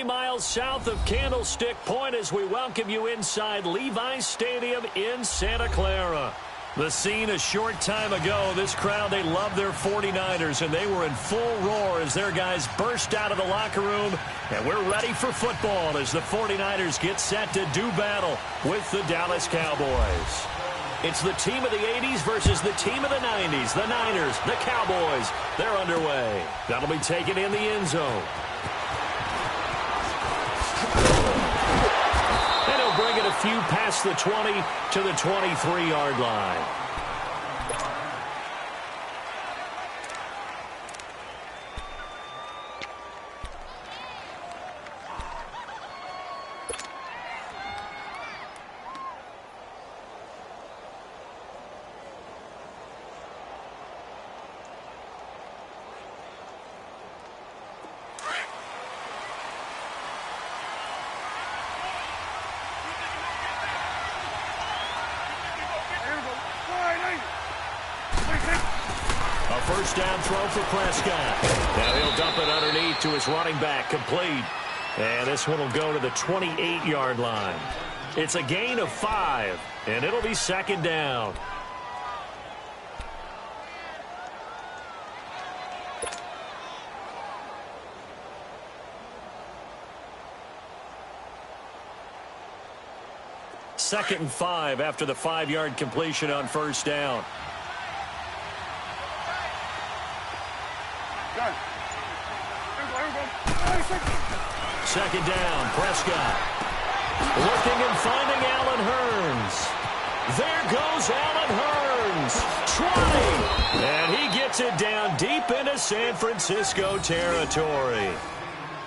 30 miles south of Candlestick Point as we welcome you inside Levi's Stadium in Santa Clara. The scene a short time ago, this crowd, they love their 49ers, and they were in full roar as their guys burst out of the locker room. And we're ready for football as the 49ers get set to do battle with the Dallas Cowboys. It's the team of the 80s versus the team of the 90s. The Niners, the Cowboys, they're underway. That'll be taken in the end zone. And he'll bring it a few past the 20 to the 23-yard line. First down throw for Prescott. Now he'll dump it underneath to his running back, complete. And this one will go to the 28-yard line. It's a gain of 5, and it'll be second down. Second and 5 after the 5-yard completion on first down. Second down, Prescott. Looking and finding Allen Hurns. There goes Allen Hurns. Trying. And he gets it down deep into San Francisco territory.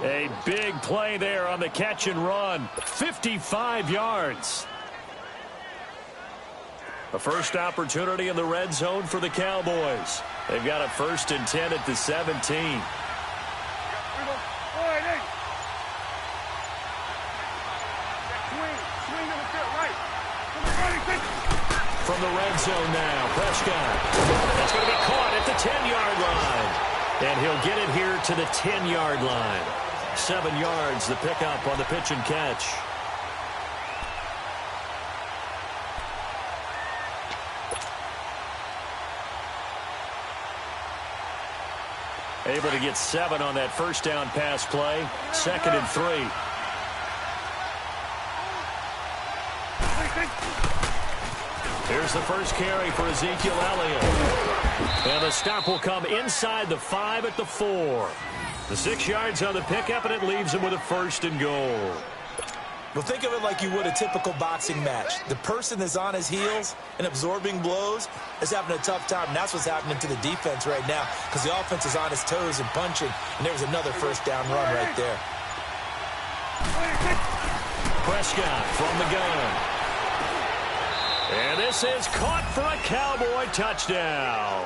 A big play there on the catch and run. 55 yards. A first opportunity in the red zone for the Cowboys. They've got a 1st and 10 at the 17. From the red zone now, Prescott. That's going to be caught at the 10-yard line. And he'll get it here to the 10-yard line. 7 yards, the pickup on the pitch and catch. Able to get 7 on that first down pass play. 2nd and 3. Here's the first carry for Ezekiel Elliott. And the stop will come inside the 5 at the 4. The 6 yards on the pickup, and it leaves him with a 1st and goal. Well, think of it like you would a typical boxing match. The person that's on his heels and absorbing blows is having a tough time. And that's what's happening to the defense right now because the offense is on his toes and punching. And there's another first down run right there. Prescott from the gun. And this is caught for a Cowboy touchdown.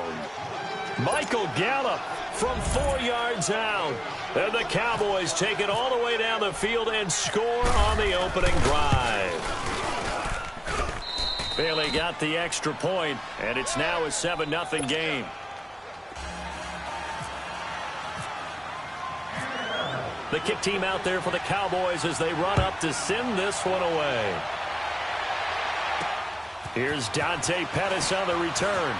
Michael Gallup from 4 yards out. And the Cowboys take it all the way down the field and score on the opening drive. Bailey got the extra point, and it's now a 7-0 game. The kick team out there for the Cowboys as they run up to send this one away. Here's Dante Pettis on the return.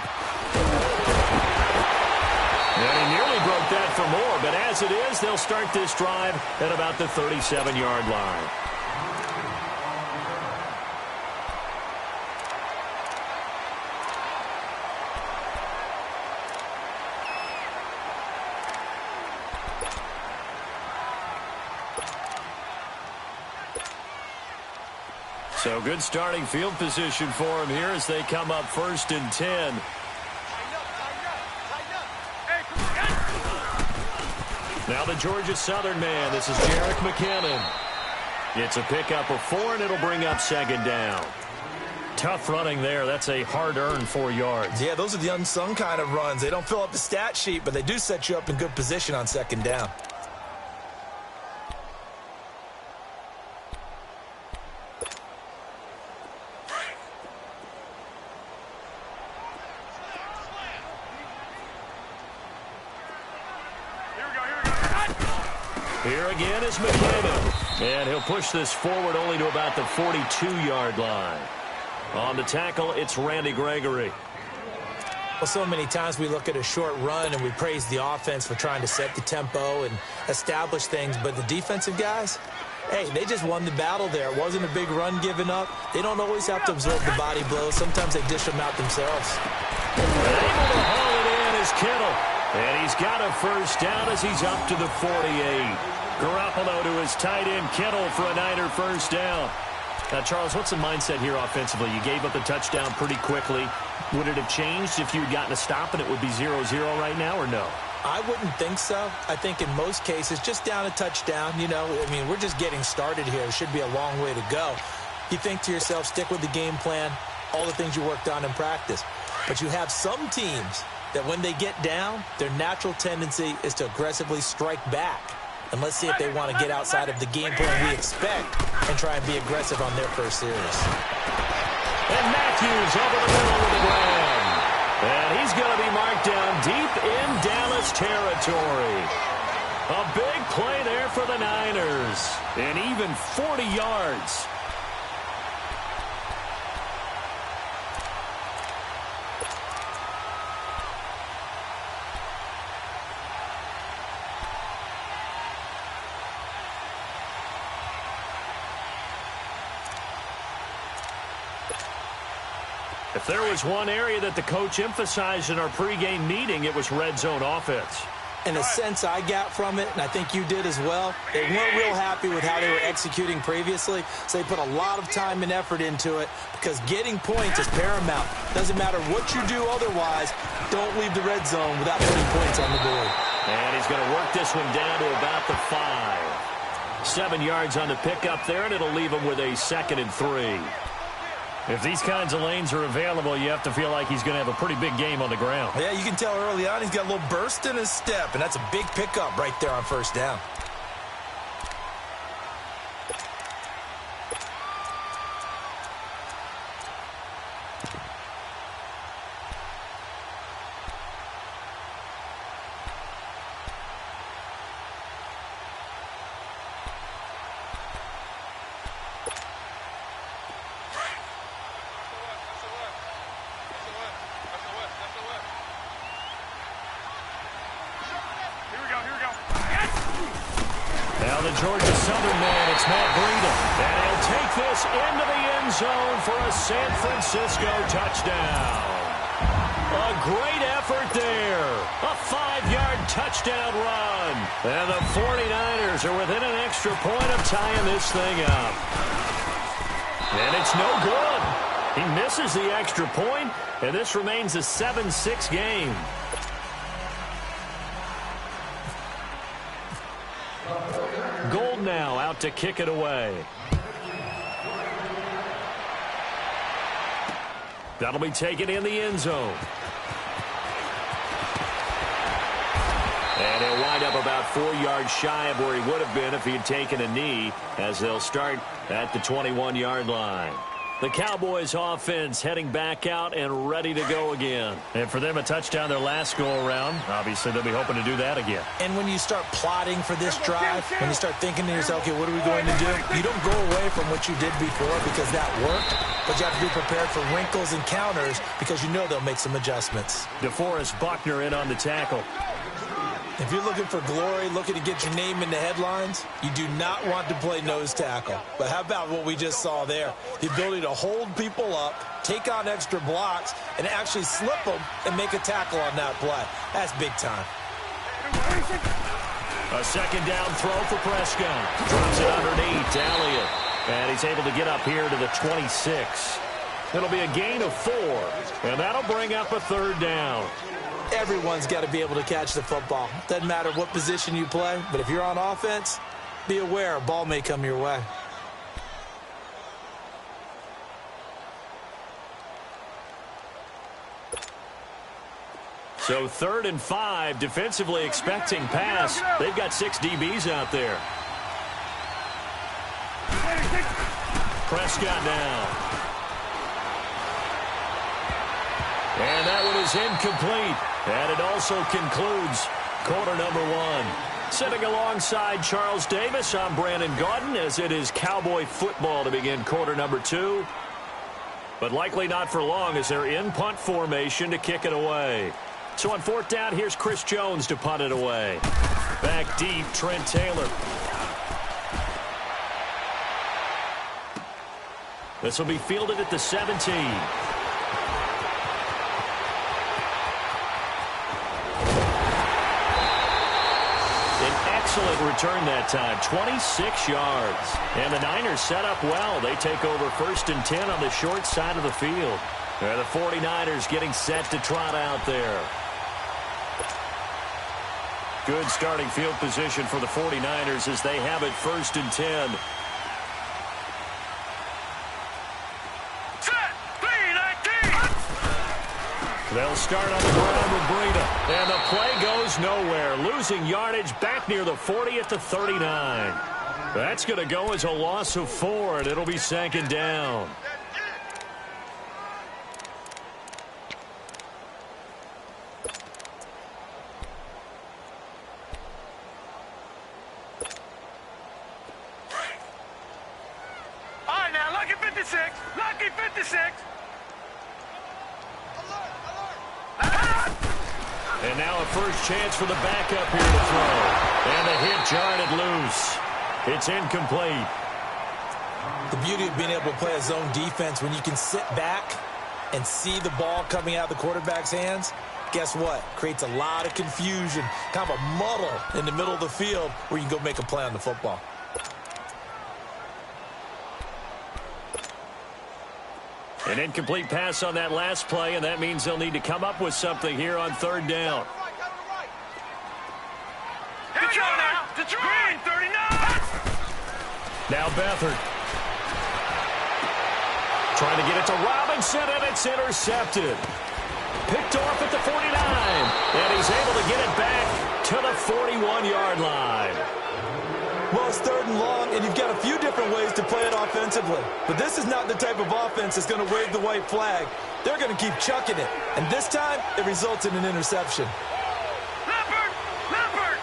And he nearly broke that for more, but as it is, they'll start this drive at about the 37-yard line. So good starting field position for him here as they come up 1st and 10. Now the Georgia Southern man. This is Jerick McKinnon. It's a pickup of 4, and it'll bring up 2nd down. Tough running there. That's a hard-earned 4 yards. Yeah, those are the unsung kind of runs. They don't fill up the stat sheet, but they do set you up in good position on 2nd down. Here again is McKinnon. And he'll push this forward only to about the 42-yard line. On the tackle, it's Randy Gregory. Well, so many times we look at a short run and we praise the offense for trying to set the tempo and establish things, but the defensive guys, hey, they just won the battle there. It wasn't a big run given up. They don't always have to absorb the body blows. Sometimes they dish them out themselves. And able to haul it in is Kittle. And he's got a first down as he's up to the 48. Garoppolo to his tight end, Kittle, for a Niner first down. Now, Charles, what's the mindset here offensively? You gave up the touchdown pretty quickly. Would it have changed if you had gotten a stop and it would be 0-0 right now, or no? I wouldn't think so. I think in most cases, just down a touchdown, you know, I mean, we're just getting started here. It should be a long way to go. You think to yourself, stick with the game plan, all the things you worked on in practice. But you have some teams that when they get down, their natural tendency is to aggressively strike back. And let's see if they want to get outside of the game plan we expect and try and be aggressive on their first series. And Matthews over the middle with the grab. And he's going to be marked down deep in Dallas territory. A big play there for the Niners. And even 40 yards. If there was one area that the coach emphasized in our pregame meeting, it was red zone offense. And the sense I got from it, and I think you did as well, they weren't real happy with how they were executing previously, so they put a lot of time and effort into it because getting points is paramount. Doesn't matter what you do otherwise, don't leave the red zone without putting points on the board. And he's going to work this one down to about the 5. 7 yards on the pickup there, and it'll leave him with a 2nd and 3. If these kinds of lanes are available, you have to feel like he's going to have a pretty big game on the ground. Yeah, you can tell early on he's got a little burst in his step, and that's a big pickup right there on first down. Georgia Southern man, it's Matt Breida. And he'll take this into the end zone for a San Francisco touchdown. A great effort there. A 5-yard touchdown run. And the 49ers are within an extra point of tying this thing up. And it's no good. He misses the extra point, and this remains a 7-6 game. Gold now out to kick it away. That'll be taken in the end zone. And he'll wind up about 4 yards shy of where he would have been if he had taken a knee, as they'll start at the 21-yard line. The Cowboys offense heading back out and ready to go again. And for them, a touchdown their last go-around. Obviously, they'll be hoping to do that again. And when you start plotting for this drive, when you start thinking to yourself, okay, what are we going to do? You don't go away from what you did before because that worked, but you have to be prepared for wrinkles and counters because you know they'll make some adjustments. DeForest Buckner in on the tackle. If you're looking for glory, looking to get your name in the headlines, you do not want to play nose tackle. But how about what we just saw there? The ability to hold people up, take on extra blocks, and actually slip them and make a tackle on that play. That's big time. A second down throw for Prescott. Drops it underneath to Elliott. And he's able to get up here to the 26. It'll be a gain of 4. And that'll bring up a third down. Everyone's got to be able to catch the football. Doesn't matter what position you play, but if you're on offense, be aware a ball may come your way. So 3rd and 5, defensively expecting pass. They've got 6 DBs out there. Prescott now. And that one is incomplete. And it also concludes quarter number 1. Sitting alongside Charles Davis, I'm Brandon Gaudin as it is Cowboy football to begin quarter number 2. But likely not for long as they're in punt formation to kick it away. So on 4th down, here's Chris Jones to punt it away. Back deep, Trent Taylor. This will be fielded at the 17. Excellent return that time, 26 yards. And the Niners set up well. They take over 1st and 10 on the short side of the field. And the 49ers getting set to trot out there. Good starting field position for the 49ers as they have it 1st and 10. They'll start on the ground with Breida. And the play goes nowhere. Losing yardage back near the 40 at the 39. That's going to go as a loss of 4, and it'll be 2nd down. All right, now, lucky 56. Lucky 56. And now a first chance for the backup here to throw. And the hit jarred it loose. It's incomplete. The beauty of being able to play a zone defense when you can sit back and see the ball coming out of the quarterback's hands, guess what? Creates a lot of confusion, kind of a muddle in the middle of the field where you can go make a play on the football. An incomplete pass on that last play, and that means they'll need to come up with something here on 3rd down. Detroit now. Detroit. 39. Now Beathard. Trying to get it to Robinson, and it's intercepted. Picked off at the 49. And he's able to get it back to the 41-yard line. Well, it's 3rd and long, and you've got a few different ways to play it offensively. But this is not the type of offense that's going to wave the white flag. They're going to keep chucking it. And this time, it results in an interception. Leopard! Leopard!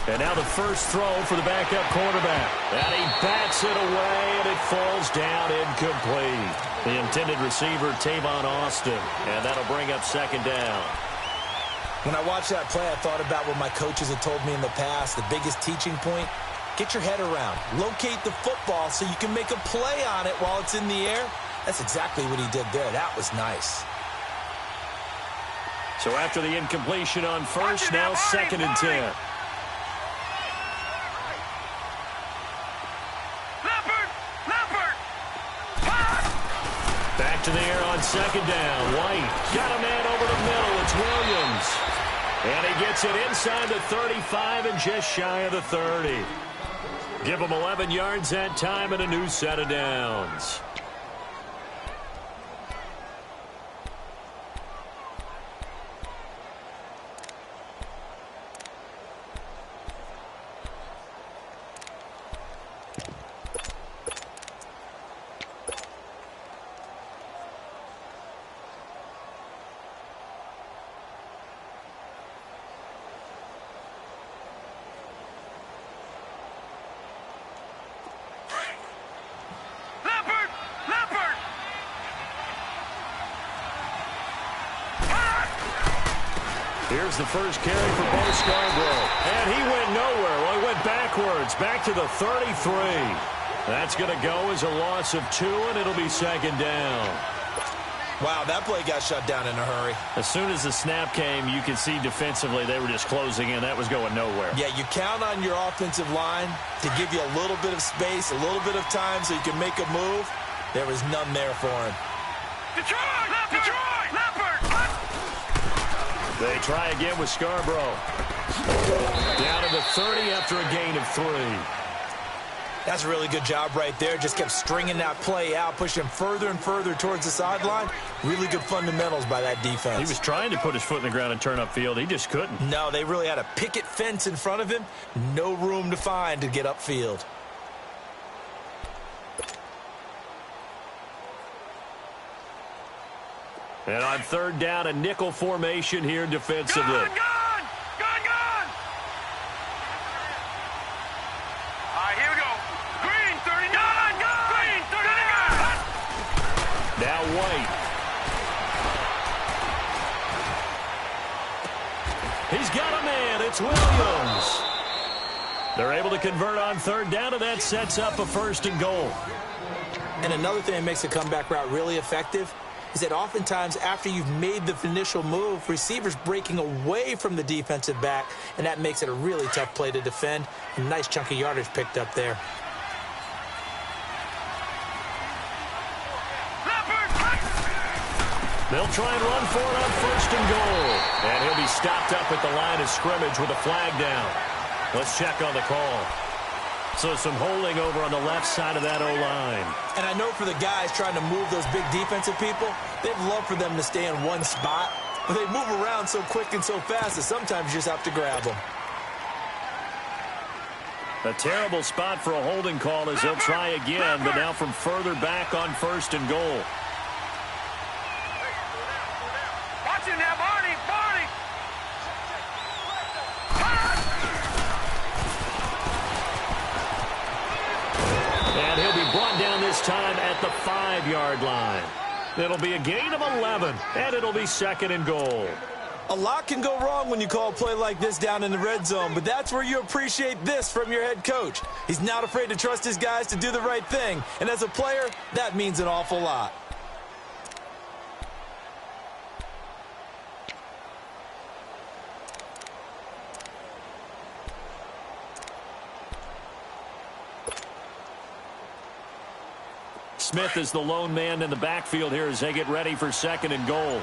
And now the first throw for the backup quarterback. And he bats it away, and it falls down incomplete. The intended receiver, Tavon Austin. And that'll bring up 2nd down. When I watched that play, I thought about what my coaches had told me in the past. The biggest teaching point, get your head around. Locate the football so you can make a play on it while it's in the air. That's exactly what he did there. That was nice. So after the incompletion on first, now 2nd and 10. Leopard! Leopard! Back to the air on 2nd down. White got a man over the middle. It's Williams. And he gets it inside the 35 and just shy of the 30. Give him 11 yards that time and a new set of downs. Here's the first carry for Bo Scarborough. And he went nowhere. Well, he went backwards, back to the 33. That's going to go as a loss of 2, and it'll be 2nd down. Wow, that play got shut down in a hurry. As soon as the snap came, you could see defensively they were just closing in. That was going nowhere. Yeah, you count on your offensive line to give you a little bit of space, a little bit of time so you can make a move. There was none there for him. Detroit! Leopard! Detroit! Leopard! They try again with Scarborough. Down to the 30 after a gain of 3. That's a really good job right there. Just kept stringing that play out, pushing further and further towards the sideline. Really good fundamentals by that defense. He was trying to put his foot in the ground and turn upfield. He just couldn't. No, they really had a picket fence in front of him. No room to find to get upfield. And on third down, a nickel formation here defensively. Gone! All right, here we go. Green, 39. Green, 39. Now White. He's got a man. It's Williams. They're able to convert on third down, and that sets up a 1st and goal. And another thing that makes a comeback route really effective is that oftentimes after you've made the initial move, receivers breaking away from the defensive back, and that makes it a really tough play to defend. A nice chunk of yardage picked up there. They'll try and run for it on 1st and goal. And he'll be stopped up at the line of scrimmage with a flag down. Let's check on the call. So some holding over on the left side of that O-line. And I know for the guys trying to move those big defensive people, they'd love for them to stay in one spot. But they move around so quick and so fast that sometimes you just have to grab them. A terrible spot for a holding call as he'll try again, but now from further back on 1st and goal. Watch him now, Barney. And he'll be brought down this time at the 5-yard line. It'll be a gain of 11, and it'll be 2nd and goal. A lot can go wrong when you call a play like this down in the red zone, but that's where you appreciate this from your head coach. He's not afraid to trust his guys to do the right thing, and as a player, that means an awful lot. Smith is the lone man in the backfield here as they get ready for 2nd and goal.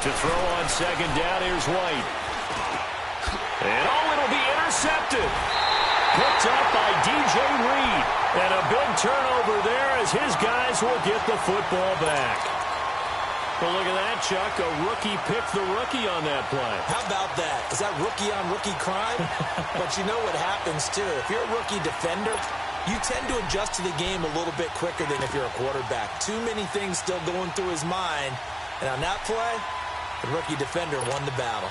To throw on 2nd down, here's White. And it'll be intercepted. Picked up by DJ Reed. And a big turnover there as his guys will get the football back. Well, look at that, Chuck. A rookie picked the rookie on that play. How about that? Is that rookie-on-rookie crime? But you know what happens, too. If you're a rookie defender, you tend to adjust to the game a little bit quicker than if you're a quarterback. Too many things still going through his mind. And on that play, the rookie defender won the battle.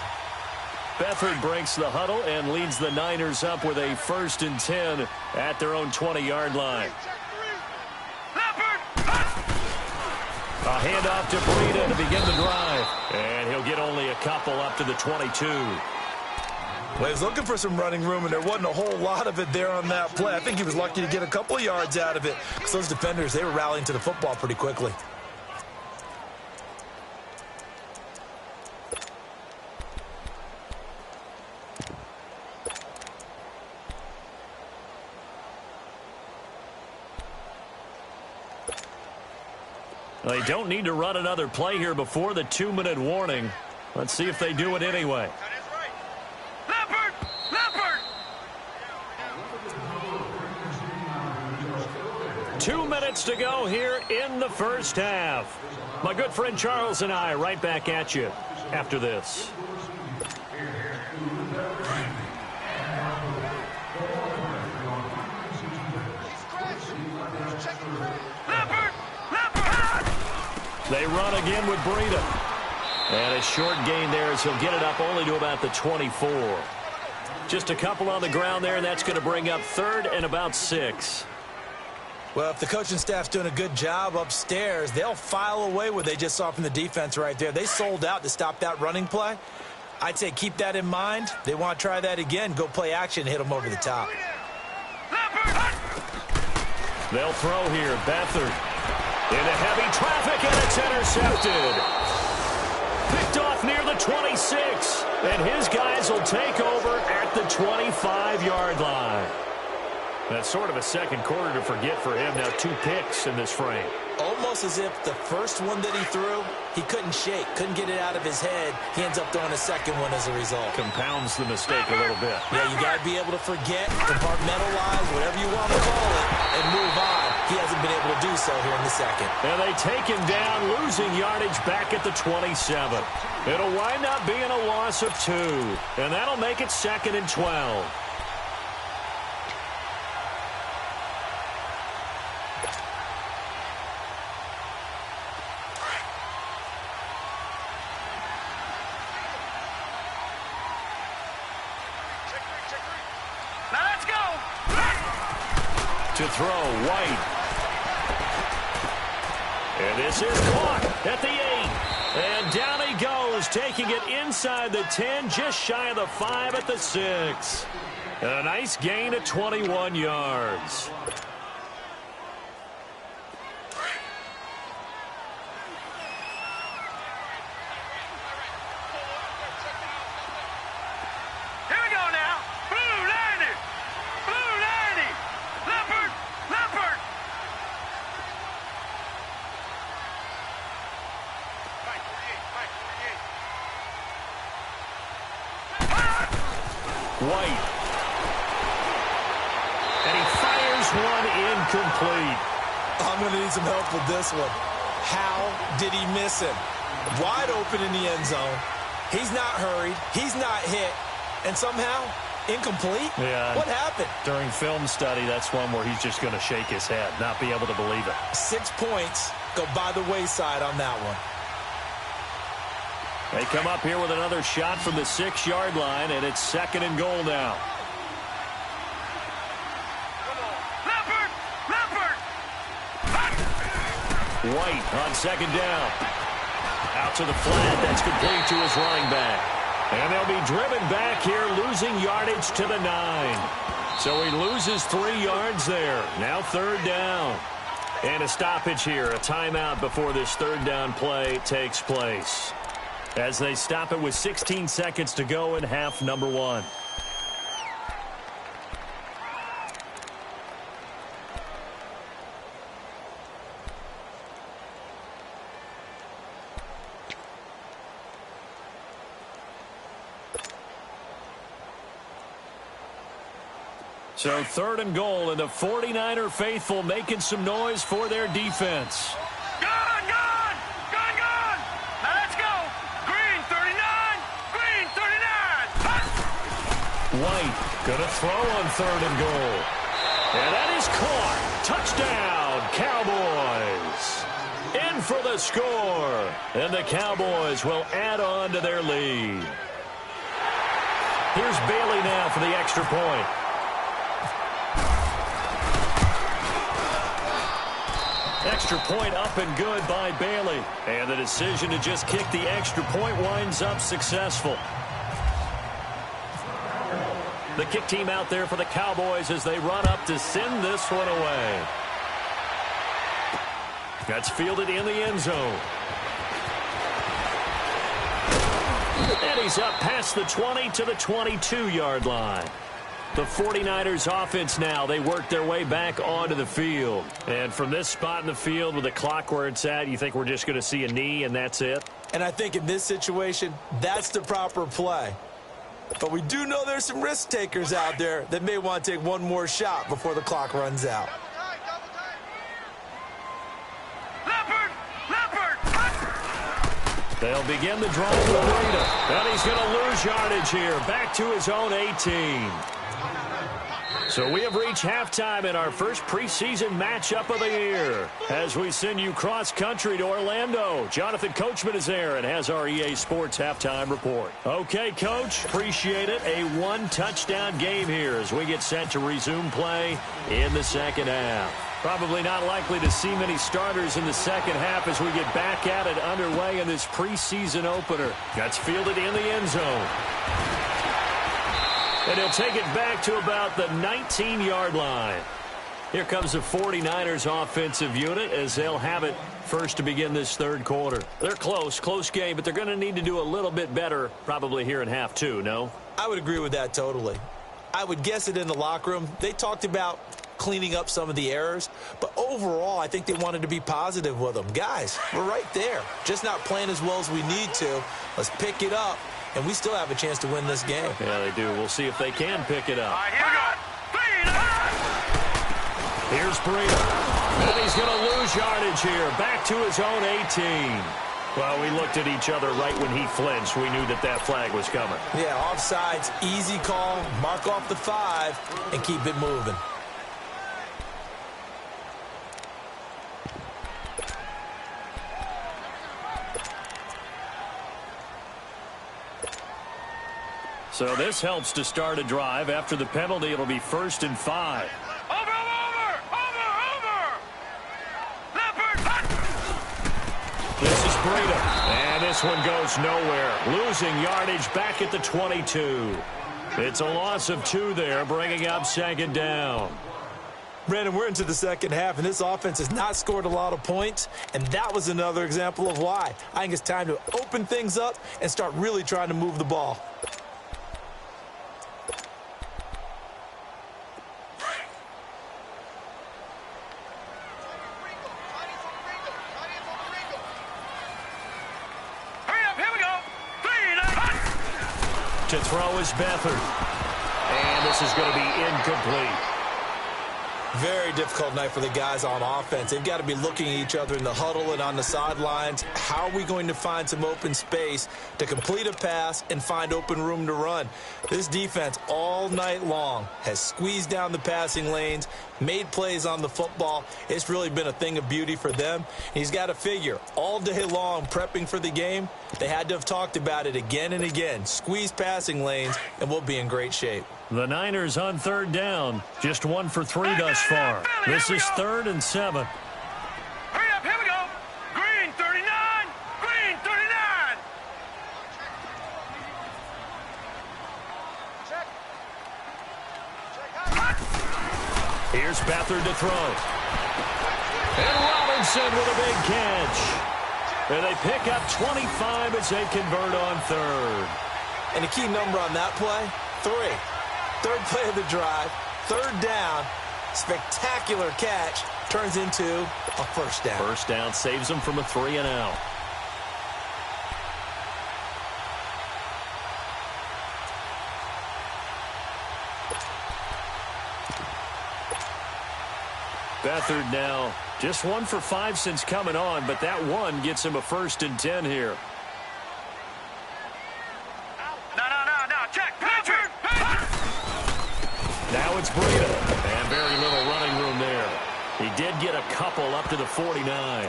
Beathard breaks the huddle and leads the Niners up with a 1st and 10 at their own 20-yard line. A handoff to Breida to begin the drive. And he'll get only a couple up to the 22. Well, he was looking for some running room, and there wasn't a whole lot of it there on that play. I think he was lucky to get a couple of yards out of it because those defenders, they were rallying to the football pretty quickly. They don't need to run another play here before the 2-minute warning. Let's see if they do it anyway. Leopard! 2 minutes to go here in the first half. My good friend Charles and I right back at you after this. They run again with Breida. And a short gain there as he'll get it up only to about the 24. Just a couple on the ground there, and that's going to bring up 3rd and about 6. Well, if the coaching staff's doing a good job upstairs, they'll file away what they just saw from the defense right there. They sold out to stop that running play. I'd say keep that in mind. They want to try that again. Go play action, hit them over the top. They'll throw here. Beathard into heavy traffic, and it's intercepted. Picked off near the 26, and his guys will take over at the 25-yard line. That's sort of a second quarter to forget for him. Now 2 picks in this frame. Almost as if the first one that he threw, he couldn't shake, couldn't get it out of his head. He ends up throwing a second one as a result. Compounds the mistake a little bit. Yeah, you got to be able to forget, compartmentalize, whatever you want to call it, and move on. He hasn't been able to do so here in the second. And they take him down, losing yardage back at the 27. It'll wind up being a loss of 2, and that'll make it 2nd and 12. to throw, White. And this is caught at the 8. And down he goes, taking it inside the 10, just shy of the 5 at the 6. A nice gain of 21 yards. White. And he fires one incomplete. I'm going to need some help with this one. How did he miss him? Wide open in the end zone. He's not hurried. He's not hit. And somehow, incomplete? Yeah. What happened? During film study, that's one where he's just going to shake his head, not be able to believe it. 6 points go by the wayside on that one. They come up here with another shot from the 6-yard line, and it's 2nd and goal now. White on 2nd down. Out to the flat. That's complete to his running back. And they'll be driven back here, losing yardage to the 9. So he loses 3 yards there. Now 3rd down. And a stoppage here, a timeout before this 3rd down play takes place, as they stop it with 16 seconds to go in half number 1. So 3rd and goal, and the 49er faithful making some noise for their defense. White gonna throw on 3rd and goal. And that is caught. Touchdown, Cowboys. In for the score. And the Cowboys will add on to their lead. Here's Bailey now for the extra point. Extra point up and good by Bailey. And the decision to just kick the extra point winds up successful. The kick team out there for the Cowboys as they run up to send this one away. That's fielded in the end zone. And he's up past the 20 to the 22-yard line. The 49ers offense now, they work their way back onto the field. And from this spot in the field with the clock where it's at, you think we're just going to see a knee and that's it? And I think in this situation, that's the proper play. But we do know there's some risk takers out there that may want to take one more shot before the clock runs out. They'll begin the drive with Breida. And he's going to lose yardage here. Back to his own 18. So we have reached halftime in our first preseason matchup of the year. As we send you cross-country to Orlando, Jonathan Coachman is there and has our EA Sports halftime report. Okay, Coach, appreciate it. A one-touchdown game here as we get set to resume play in the 2nd half. Probably not likely to see many starters in the 2nd half as we get back at it underway in this preseason opener. That's fielded in the end zone. And he'll take it back to about the 19-yard line. Here comes the 49ers offensive unit as they'll have it first to begin this 3rd quarter. They're close game, but they're going to need to do a little bit better probably here in half 2, no? I would agree with that totally. I would guess it in the locker room. They talked about cleaning up some of the errors, but overall, I think they wanted to be positive with them. Guys, we're right there. Just not playing as well as we need to. Let's pick it up. And we still have a chance to win this game. Yeah, they do. We'll see if they can pick it up. Here's Breida. And he's going to lose yardage here. Back to his own 18. Well, we looked at each other right when he flinched. We knew that flag was coming. Yeah, offsides, easy call. Mark off the 5 and keep it moving. So this helps to start a drive. After the penalty, it'll be 1st and 5. Over! Breida. And this one goes nowhere. Losing yardage back at the 22. It's a loss of 2 there, bringing up second down. Brandon, we're into the second half, and this offense has not scored a lot of points, and that was another example of why. I think it's time to open things up and start really trying to move the ball. Hurry up, here we go. 3, 9, To throw is Beathard. And this is going to be incomplete. Very difficult night for the guys on offense. They've got to be looking at each other in the huddle and on the sidelines. How are we going to find some open space to complete a pass and find open room to run? This defense all night long has squeezed down the passing lanes, made plays on the football. It's really been a thing of beauty for them. He's got to figure all day long prepping for the game. They had to have talked about it again and again. Squeeze passing lanes, and we'll be in great shape. The Niners on third down. Just 1 for 3 thus far. This is 3rd and 7. hurry up, here we go. Green 39, green 39. Here's Beathard to throw. And Robinson with a big catch. And they pick up 25 as they convert on third. And a key number on that play, 3. Third play of the drive, third down, spectacular catch, turns into a first down. First down saves them from a 3 and out. Beathard now just 1 for 5 since coming on, but that one gets him a 1st and 10 here. No, check, Patrick. Now it's Breida, and very little running room there. He did get a couple up to the 49.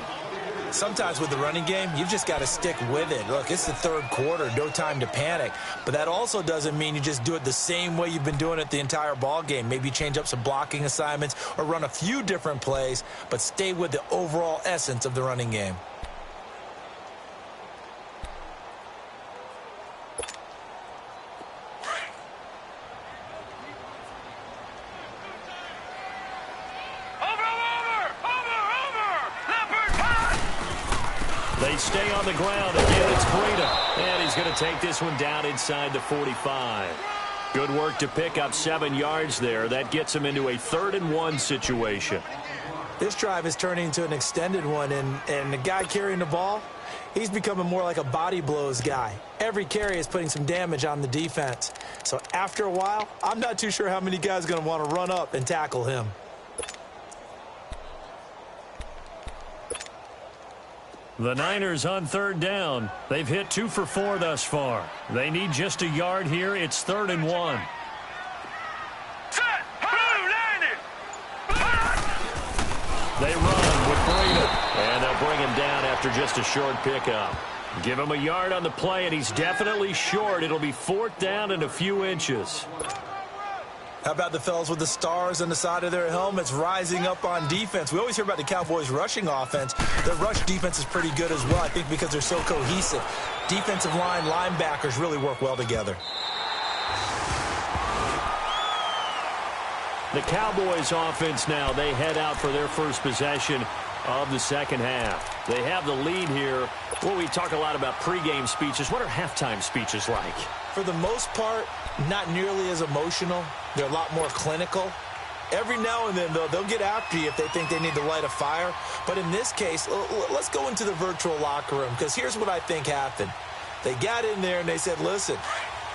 Sometimes with the running game, you've just got to stick with it. Look, it's the third quarter, no time to panic. But that also doesn't mean you just do it the same way you've been doing it the entire ball game. Maybe change up some blocking assignments or run a few different plays, but stay with the overall essence of the running game. They stay on the ground. Again, it's Breida. And he's going to take this one down inside the 45. Good work to pick up 7 yards there. That gets him into a 3rd and 1 situation. This drive is turning into an extended one, and the guy carrying the ball, he's becoming more like a body blows guy. Every carry is putting some damage on the defense. So after a while, I'm not too sure how many guys are going to want to run up and tackle him. The Niners on third down. They've hit 2 for 4 thus far. They need just a yard here. It's 3rd and 1. Set, blue 90. They run with Breida, and they'll bring him down after just a short pickup. Give him a yard on the play, and he's definitely short. It'll be 4th down and a few inches. How about the fellas with the stars on the side of their helmets rising up on defense? We always hear about the Cowboys' rushing offense. Their rush defense is pretty good as well, I think, because they're so cohesive. Defensive line, linebackers really work well together. The Cowboys' offense now, they head out for their first possession of the second half. They have the lead here. Well, we talk a lot about pregame speeches. What are halftime speeches like? For the most part, not nearly as emotional. They're a lot more clinical. Every now and then, though, they'll get after you if they think they need to light a fire. But in this case, let's go into the virtual locker room, because here's what I think happened. They got in there and they said, listen,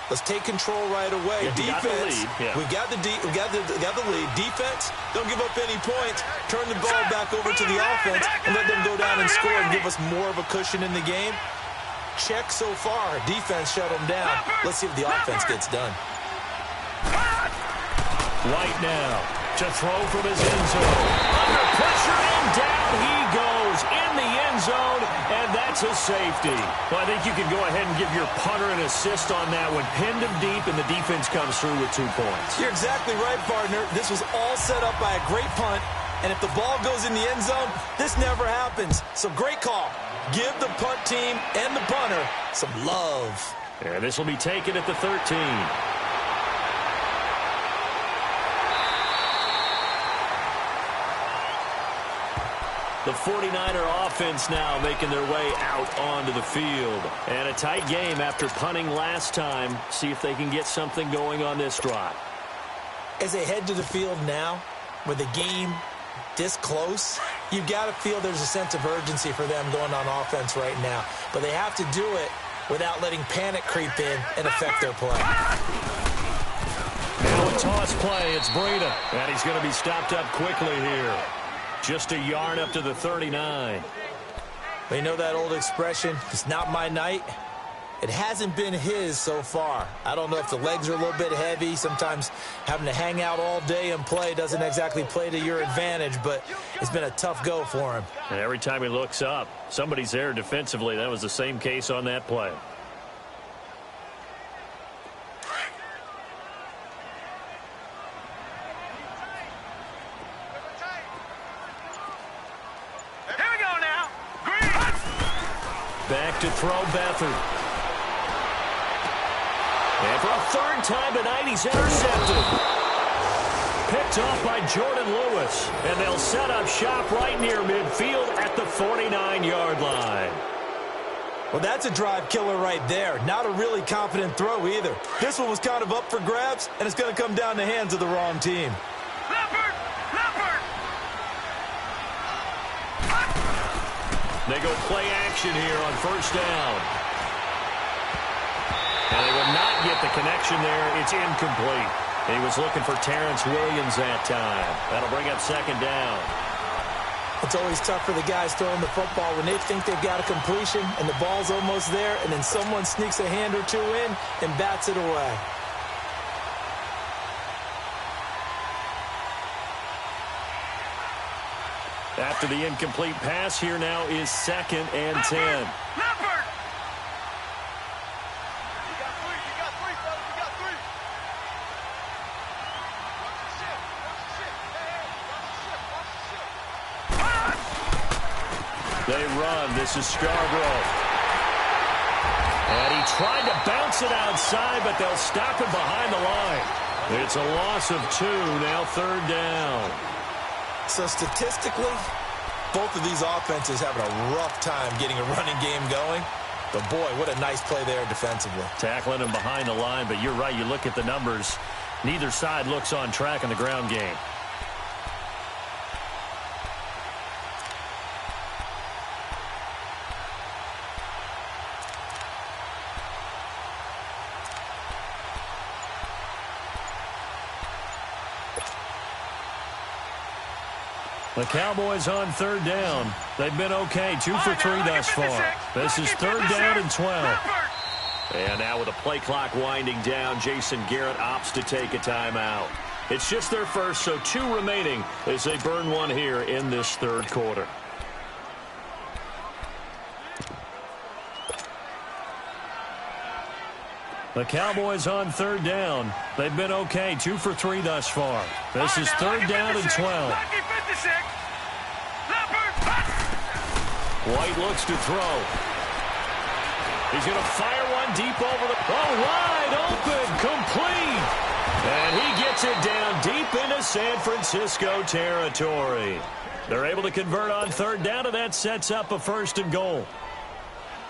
let's take control right away. Yeah, defense, we got the lead. Defense, don't give up any points. Turn the ball back over to the offense and let them go down and score and give us more of a cushion in the game. Check so far. Defense shut them down. Let's see if the offense gets done. White now to throw from his end zone. Under pressure, and down he goes in the end zone, and that's a safety. Well, I think you can go ahead and give your punter an assist on that one. Pinned him deep, and the defense comes through with 2 points. You're exactly right, partner. This was all set up by a great punt, and if the ball goes in the end zone, this never happens. So great call. Give the punt team and the punter some love. And this will be taken at the 13. The 49er offense now making their way out onto the field. And a tight game after punting last time. See if they can get something going on this drive. As they head to the field now, with the game this close, you've got to feel there's a sense of urgency for them going on offense right now. But they have to do it without letting panic creep in and affect their play. Now a toss play. It's Breida. And he's going to be stopped up quickly here. Just a yard up to the 39. You know that old expression, it's not my night? It hasn't been his so far. I don't know if the legs are a little bit heavy. Sometimes having to hang out all day and play doesn't exactly play to your advantage, but it's been a tough go for him. And every time he looks up, somebody's there defensively. That was the same case on that play. Back to throw Beathard. And for a third time tonight, he's intercepted. Picked off by Jordan Lewis. And they'll set up shop right near midfield at the 49-yard line. Well, that's a drive killer right there. Not a really confident throw either. This one was kind of up for grabs, and it's going to come down the hands of the wrong team. They go play action here on first down. And they will not get the connection there. It's incomplete. He was looking for Terrence Williams that time. That'll bring up second down. It's always tough for the guys throwing the football when they think they've got a completion and the ball's almost there, and then someone sneaks a hand or two in and bats it away. After the incomplete pass, here now is 2nd and 10. They run. This is Scarborough. And he tried to bounce it outside, but they'll stop him behind the line. It's a loss of 2, now 3rd down. So statistically, both of these offenses having a rough time getting a running game going. But boy, what a nice play there defensively. Tackling him behind the line, but you're right. You look at the numbers. Neither side looks on track in the ground game. The Cowboys on 3rd down. They've been okay, 2 for 3 thus far. This is 3rd down and 12. And now with the play clock winding down, Jason Garrett opts to take a timeout. It's just their first, so 2 remaining as they burn one here in this 3rd quarter. The Cowboys on 3rd down. They've been okay, 2 for 3 thus far. This is 3rd down and 12. White looks to throw. He's going to fire one deep over the... Oh, wide open, complete. And he gets it down deep into San Francisco territory. They're able to convert on 3rd down, and that sets up a 1st and goal.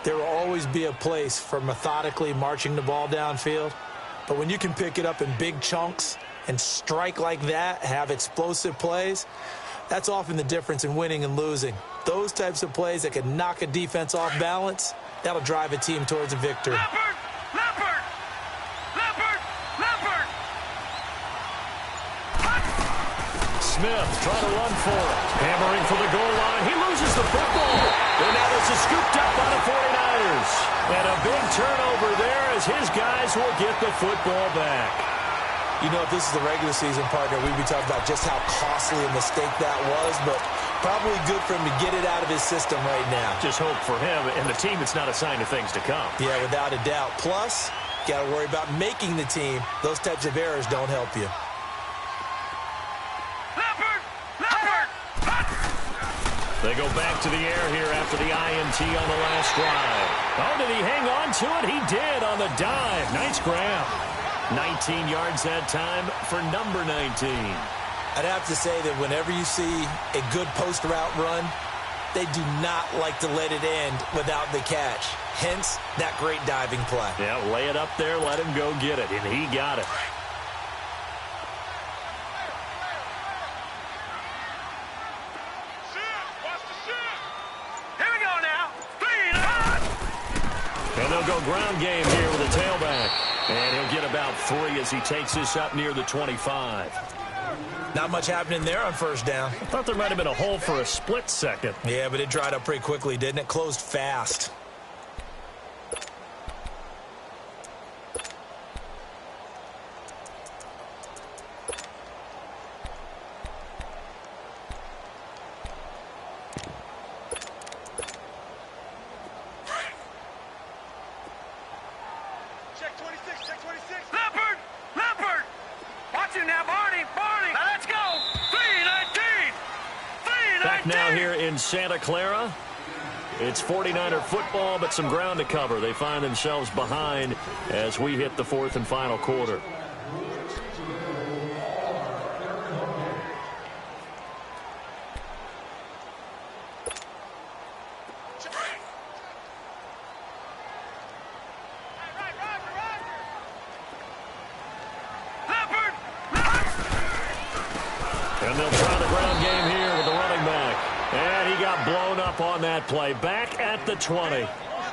There will always be a place for methodically marching the ball downfield. But when you can pick it up in big chunks and strike like that, have explosive plays, that's often the difference in winning and losing. Those types of plays that can knock a defense off balance, that'll drive a team towards a victory. Smith trying to run for it. Hammering for the goal line. He loses the football. And now this is scooped up by the 49ers. And a big turnover there as his guys will get the football back. You know, if this is the regular season, partner, we'd be talking about just how costly a mistake that was, but probably good for him to get it out of his system right now. Just hope for him and the team it's not a sign of things to come. Yeah, without a doubt. Plus, got to worry about making the team. Those types of errors don't help you. They go back to the air here after the INT on the last drive. Oh, did he hang on to it? He did on the dive. Nice grab. 19 yards that time for number 19. I'd have to say that whenever you see a good post route run, they do not like to let it end without the catch. Hence, that great diving play. Yeah, lay it up there, let him go get it, and he got it. Here we go now. And they'll go ground game here with a tailback. And he'll get about 3 as he takes this up near the 25. Not much happening there on first down. I thought there might have been a hole for a split second. Yeah, but it dried up pretty quickly, didn't it? Closed fast. Check 26, check 26. Leopard! Leopard! Watch him now, Barney! Barney! Now let's go! 319! 319! Back now here in Santa Clara. It's 49er football, but some ground to cover. They find themselves behind as we hit the fourth and final quarter. And they'll try the ground game here with the running back. And he got blown up on that play. Back at the 20.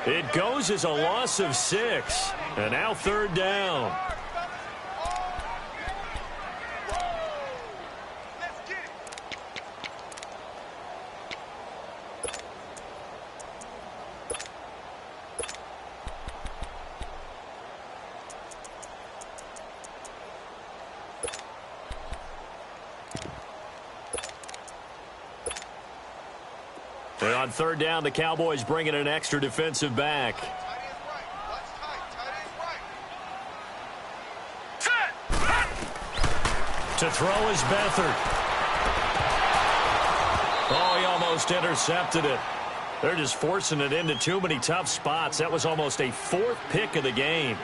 It goes as a loss of 6. And now third down. And on third down, the Cowboys bring in an extra defensive back. To throw is Beathard. Oh, he almost intercepted it. They're just forcing it into too many tough spots. That was almost a 4th pick of the game.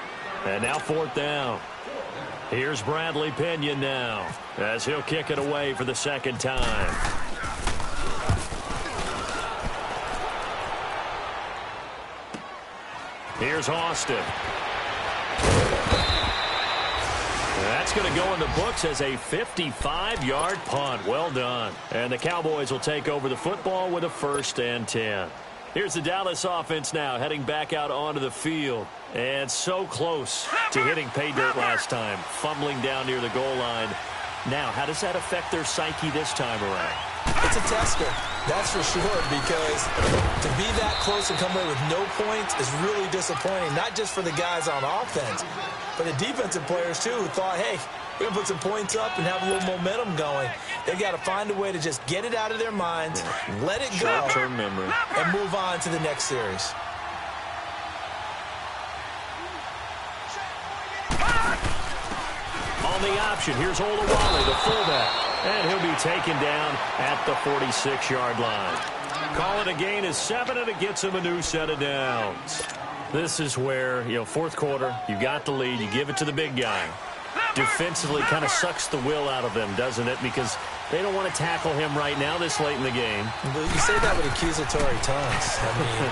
And now fourth down. Here's Bradley Pinion now as he'll kick it away for the second time. Here's Austin. That's going to go in the books as a 55-yard punt. Well done. And the Cowboys will take over the football with a 1st and 10. Here's the Dallas offense now heading back out onto the field. And so close to hitting pay dirt last time. Fumbling down near the goal line. Now, how does that affect their psyche this time around? It's a tester, that's for sure, because to be that close and come away with no points is really disappointing, not just for the guys on offense, but the defensive players, too, who thought, hey, we're going to put some points up and have a little momentum going. They've got to find a way to just get it out of their minds, let it go, short-term memory, and move on to the next series. On the option, here's Olawale, the fullback. And he'll be taken down at the 46-yard line. Call it a gain of 7, and it gets him a new set of downs. This is where, fourth quarter, you got the lead, you give it to the big guy. Defensively kind of sucks the will out of them, doesn't it? Because they don't want to tackle him right now this late in the game. You say that with accusatory tones. I mean,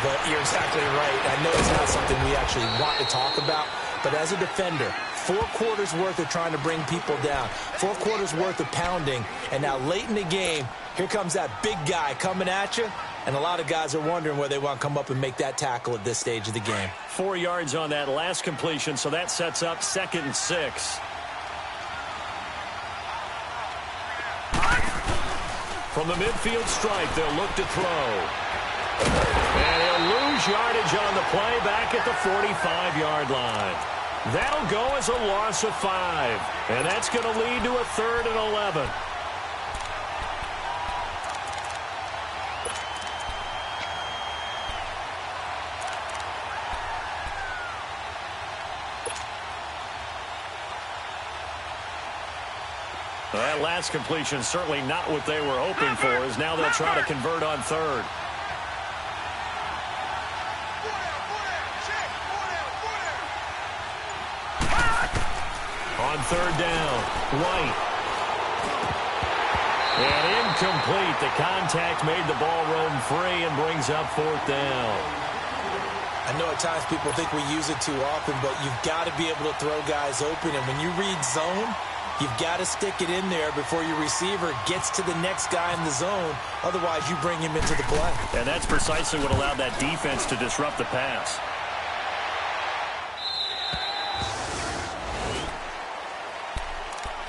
but you're exactly right. I know it's not something we actually want to talk about, but as a defender, 4 quarters worth of trying to bring people down, 4 quarters worth of pounding, and now late in the game, here comes that big guy coming at you, and a lot of guys are wondering where they want to come up and make that tackle at this stage of the game. 4 yards on that last completion, so that sets up 2nd and 6. From the midfield stripe, they'll look to throw. And he'll lose yardage on the play back at the 45-yard line. That'll go as a loss of 5. And that's going to lead to a 3rd and 11. Well, that last completion certainly not what they were hoping for, as now they'll try to convert on third. On third down, White. And incomplete. The contact made the ball roam free and brings up fourth down. I know at times people think we use it too often, but you've got to be able to throw guys open. And when you read zone, you've got to stick it in there before your receiver gets to the next guy in the zone. Otherwise, you bring him into the play. And that's precisely what allowed that defense to disrupt the pass.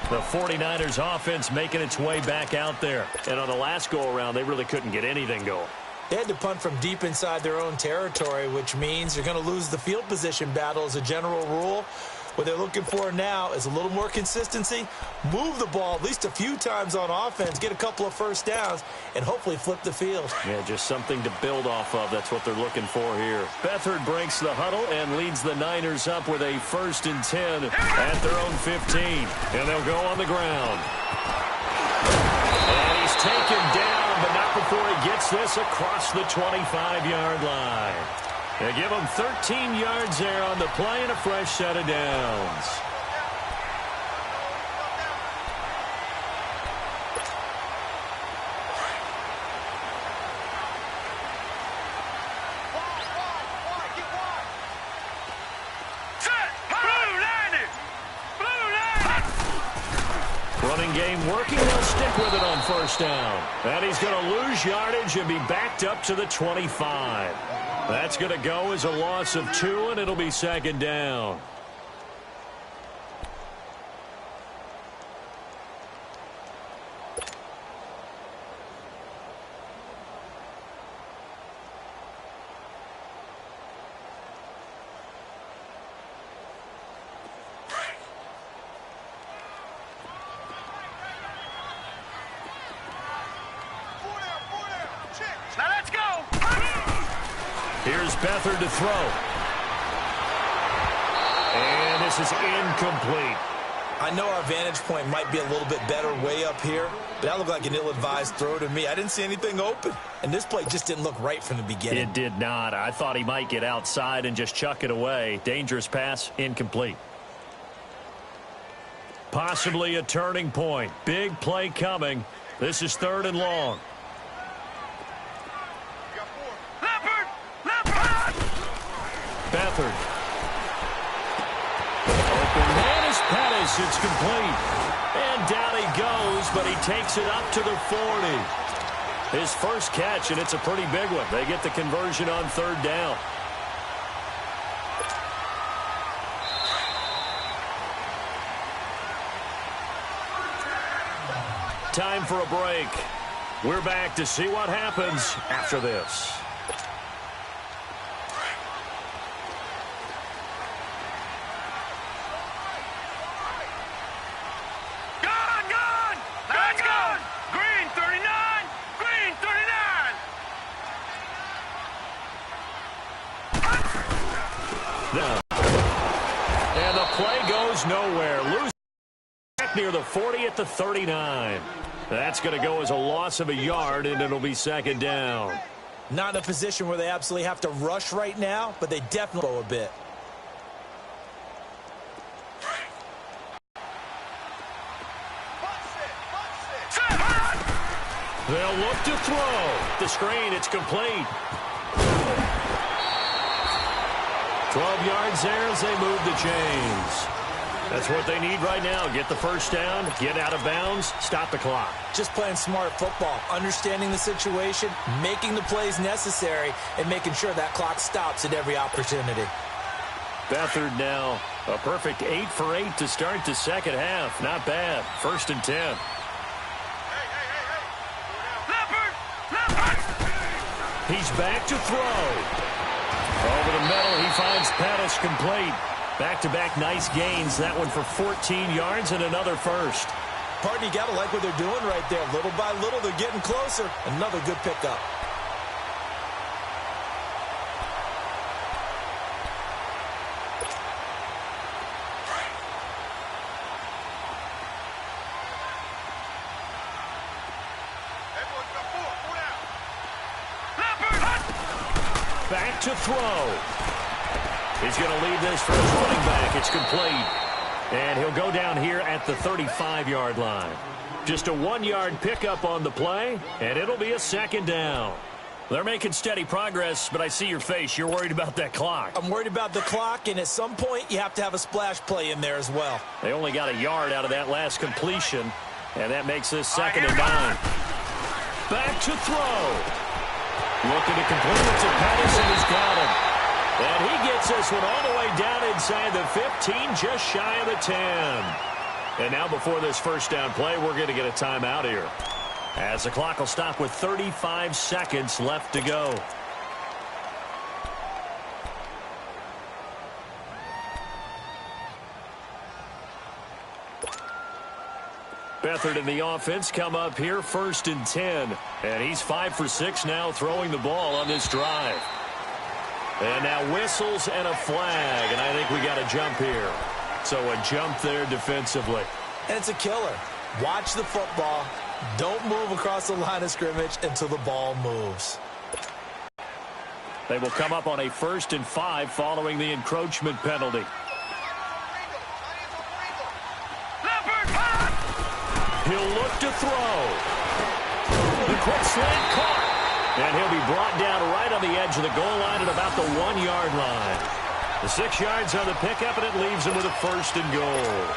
The 49ers offense making its way back out there. And on the last go-around, they really couldn't get anything going. They had to punt from deep inside their own territory, which means you're going to lose the field position battle as a general rule. What they're looking for now is a little more consistency, move the ball at least a few times on offense, get a couple of first downs, and hopefully flip the field. Yeah, just something to build off of. That's what they're looking for here. Beathard breaks the huddle and leads the Niners up with a 1st and 10 at their own 15. And they'll go on the ground. And he's taken down, but not before he gets this across the 25-yard line. They give him 13 yards there on the play and a fresh set of downs. Running game working. They'll stick with it on 1st down. And he's going to lose yardage and be backed up to the 25. That's going to go as a loss of 2, and it'll be 2nd down. Now let's go. Here's Beathard to throw. And this is incomplete. I know our vantage point might be a little bit better way up here, but that looked like an ill-advised throw to me. I didn't see anything open, and this play just didn't look right from the beginning. It did not. I thought he might get outside and just chuck it away. Dangerous pass, incomplete. Possibly a turning point. Big play coming. This is 3rd and long. Beathard. Open man is Pettis. It's complete. And down he goes, but he takes it up to the 40. His first catch, and it's a pretty big one. They get the conversion on 3rd down. Time for a break. We're back to see what happens after this. And the play goes nowhere. Lose back near the 40 at the 39. That's going to go as a loss of a yard, and it'll be 2nd down. Not in a position where they absolutely have to rush right now, but they definitely go a bit. They'll look to throw. The screen, it's complete. 12 yards there as they move the chains. That's what they need right now. Get the 1st down, get out of bounds, stop the clock. Just playing smart football, understanding the situation, making the plays necessary, and making sure that clock stops at every opportunity. Beathard now a perfect 8 for 8 to start the 2nd half. Not bad. 1st and 10. He's back to throw. Over the middle, he finds Pettis complete. Back-to-back nice gains. That one for 14 yards and another first. Partner, you got to like what they're doing right there. Little by little, they're getting closer. Another good pickup. back to throw. He's going to leave this for his running back. It's complete. And he'll go down here at the 35-yard line. Just a 1-yard pickup on the play, and it'll be a second down. They're making steady progress, but I see your face. You're worried about that clock. I'm worried about the clock, and at some point, you have to have a splash play in there as well. They only got a yard out of that last completion, and that makes this second and 9. Back to throw. Looking to complete it to Pettis, and he's got him. And he gets this one all the way down inside the 15, just shy of the 10. And now before this first down play, we're going to get a timeout here, as the clock will stop with 35 seconds left to go. Beathard and the offense come up here 1st and 10. And he's 5 for 6 now throwing the ball on this drive. And now whistles and a flag. And I think we got a jump here. So a jump there defensively. And it's a killer. Watch the football. Don't move across the line of scrimmage until the ball moves. They will come up on a 1st and 5 following the encroachment penalty. He'll look to throw. The quick slant caught. And he'll be brought down right on the edge of the goal line at about the 1-yard line. The 6 yards on the pickup, and it leaves them with a 1st and goal.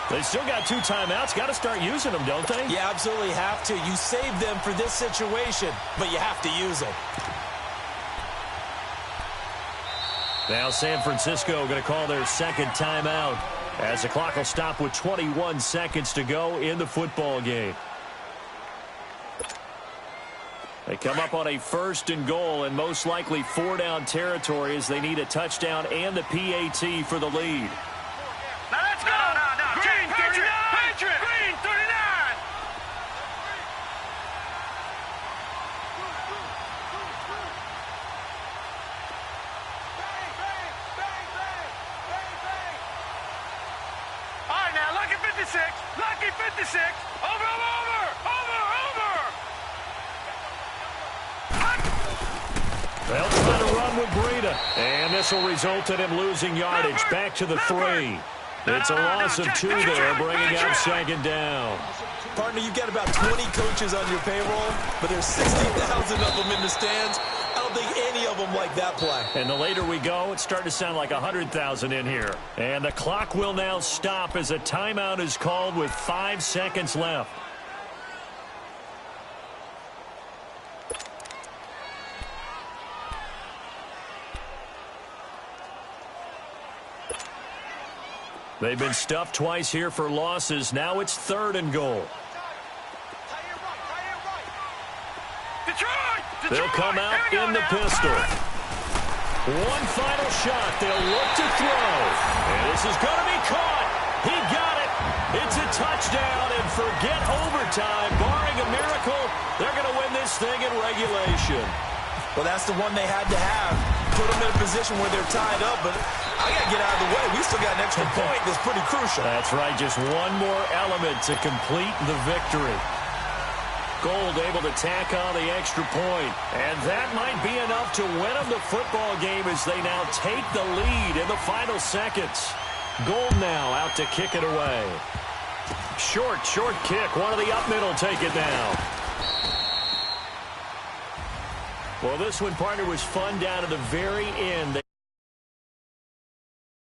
They still got 2 timeouts. Got to start using them, don't they? You absolutely have to. You save them for this situation, but you have to use them. Now San Francisco going to call their second timeout, as the clock will stop with 21 seconds to go in the football game. They come up on a 1st and goal, and most likely 4-down territory, as they need a touchdown and the PAT for the lead. Now let's go! No. Green 39! Patriot! Green 39! All right, now, lucky 56. Lucky 56. Over! They'll try to run with Breida. And this will result in him losing yardage. Back to the 3. It's a loss of 2 there, bringing up second down. Partner, you've got about 20 coaches on your payroll, but there's 60,000 of them in the stands. I don't think any of them like that play. And the later we go, it's starting to sound like 100,000 in here. And the clock will now stop as a timeout is called with 5 seconds left. They've been stuffed twice here for losses. Now it's 3rd and goal. They'll come out in the pistol. One final shot. They'll look to throw. And this is going to be caught. He got it. It's a touchdown. And forget overtime. Barring a miracle, they're going to win this thing in regulation. Well, that's the one they had to have. Put them in a position where they're tied up, but I got to get out of the way. We still got an extra point that's pretty crucial. That's right. Just one more element to complete the victory. Gold able to tack on the extra point. And that might be enough to win them the football game as they now take the lead in the final seconds. Gold now out to kick it away. Short kick. One of the up middle take it now. Well, this one, partner, was fun down to the very end.